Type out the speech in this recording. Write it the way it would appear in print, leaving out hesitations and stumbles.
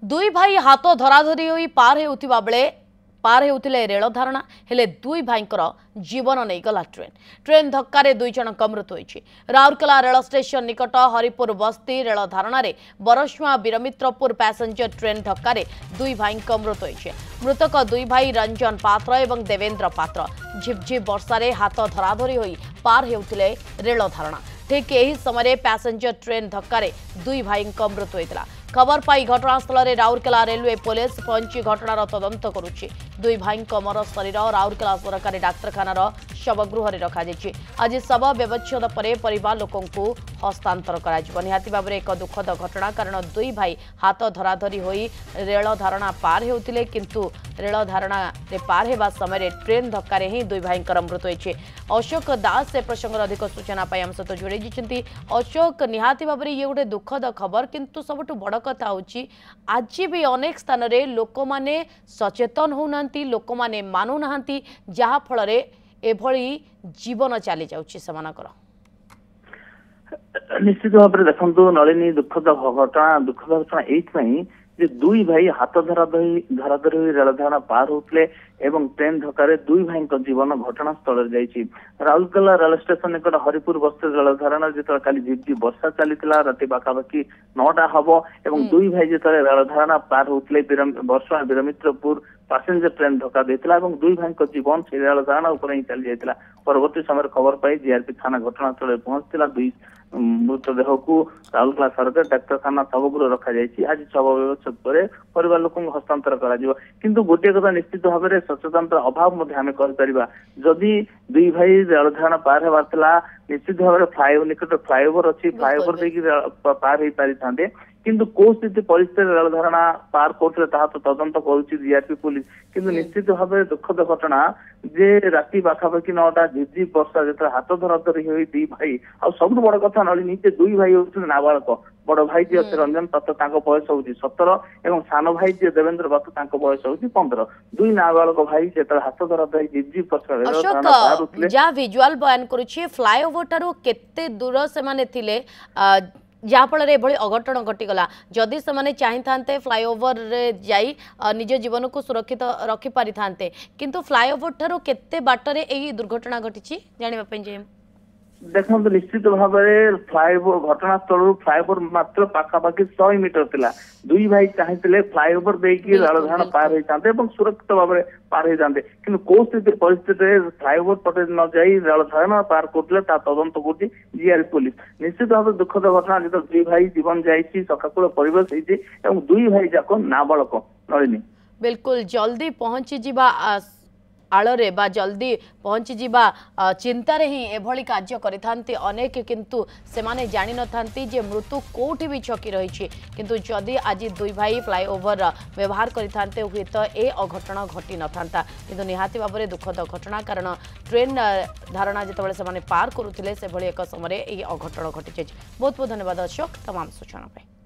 दुई भाई हाथ धराधरी होई पार होउथिले रेल धारणा हेले दुई भाईंकर जीवन नहीं गला ट्रेन धक्का दुई जनक मृत्यु होइछि। राउरकेला रेल स्टेशन निकट हरिपुर बस्ती रेल धारणा बरसुआ बीरमित्रपुर पैसेंजर ट्रेन धक्का दुई भाईंक मृत्यु होइछि। मृतक दुई भाई रंजन पात्र एवं देवेंद्र पात्र झिपझिप वर्षारे हाथ धराधरी होई पार होउथिले रेल धारणा। ठीक यही समय पैसेंजर ट्रेन धक्का दुई भाईंक मृत्यु होइतिला। खबर पाई घटनास्थल में राउरकेला रेलवे पुलिस पहुंची घटनार तदंत करुछि। दुई भाई मर शरीर राउरकेला सरकारी डाक्तखानार शवगृह में रखाଯାଇଛି। आज शव व्यवच्छेद पर परिवार लोकों को हस्तांतर कर निहाती भाव एक दुखद घटना, कारण दुई भाई हाथ धराधरी होई रेल धारणा पार होउथिले, किंतु रेल धारणा रे पार हेबा समय ट्रेन धक्का ही दुई भाई मृत्यु होइछि। अशोक दास से प्रसंग अधिक सूचना पाई आम सहित जोड़ी जाइछन्ति। अशोक, निहाती भाव ये गोटे दुखद खबर, किंतु सबुठ बड़ कथा होची आज भी अनेक स्थान रे लोक माने सचेतन होउनांती, लोक माने मानु नाहांती, जहा फल रे एभली जीवन चली जाउची समानकर। निश्चित भाव में देखो नलिनी दुखद घटना एई जे दुई भाई हाथ धराधरी रेल धारणा पार होते एवं ट्रेन धक्का दुई भाई जीवन घटनास्थल जाइए। राउरकेला रेल स्टेशन निकट हरिपुर बस्ती रेल धारणा जो काली झिपझिप वर्षा चली राति पाखापाखि 9टा हम एवं दुई भाई जो रेल धारणा पार होते बरसुआ बीरमित्रपुर पैसेंजर ट्रेन धक्का देता दुई भाई जीवन से रेल धारणा उपर ही चली जाता। परवर्ती समय खबर पाई जीआरपी थाना घटनास्थल पहुंचता। दुई मृतदेह को राउरकेला सरकारी डाक्तखाना शवगृह रखा जाइए। आज शव व्यवच्छेद पर परिवार लोक हस्तांतर कर गोटे कथा निश्चित भाव में सचेतनता अभाव आम कहीपर। जदि दुई भाई रेल धारणा पार होगा निश्चित भाव में निकट फ्लाईओवर अच्छी फ्लाईओवर पार हो पारि था, किंतु कौ स्थिति परिस्थिति रेल धारणा पार करते तो तदंत करुच्ची जीआरपी पुलिस। किंतु निश्चित भाव में दुखद घटना जे राति पाखापाखि 9टा झिपझिप वर्षा जो हाथ धराधरी हुई दुई भाई आ सब बड़ कथा नलिनी दुई भाई होते नाबालक। बड़ भाई जी अच्छे रंजन पात्र बयस हूँ 17 और सान भाई जी देवेंद्र पात्र बयस हूँ 15। दुई नाबालक भाई जो हाथ धराधरी झिपझिप वर्षा जहाँ विजुआल बयान करुच्छे फ्लाईओवर ठारू केते दूर से जहाँफल अघटन घटीगला। जदि से चाही था फ्लाईओवर जाई निज जीवन को सुरक्षित रखिपारि था, किंतु फ्लाईओवर ठारू केते बाटरे एही दुर्घटना घटी जाना देखो निश्चित भाव में फ्लाईओवर घटनास्थल फ्लाईओवर मात्र पाखापाखि 100 मीटर थिला। दुई भाई चाहते फ्लाईओवर देकी रेल धारणा पार होते सुरक्षित भाव में पार होते, किंतु कौ स्थिति परिस्थिति फ्लाईओवर पटे न जाई रेल धारणा पार करते तदंत कर जीआरपी पुलिस। निश्चित भाव दुखद घटना जो दुई भाई जीवन जाइए सकाकूल परिवेश होती दुई भाई जाक नाबालक नलिनी। बिल्कुल जल्दी पहुंची जीवा आଳରେ बा जल्दी पहुंची जीवा चिंतारे ही एभली कार्य करिथांती अनेक, किंतु सेमाने जानि नथांती जे मृत्यु कोठी भी छकी रही। किंतु जदि आज दुई भाई फ्लाईओवर व्यवहार करिथांते हुए तो ए अघटन घटी नथांता। किंतु निहाती भाव में दुखद घटना, कारण ट्रेन धारणा जितेबाला सेमाने पार करुथिले से भली एक समय ए अघटन घटी जाइछि। बहुत बहुत धन्यवाद अशोक तमाम सूचना पे।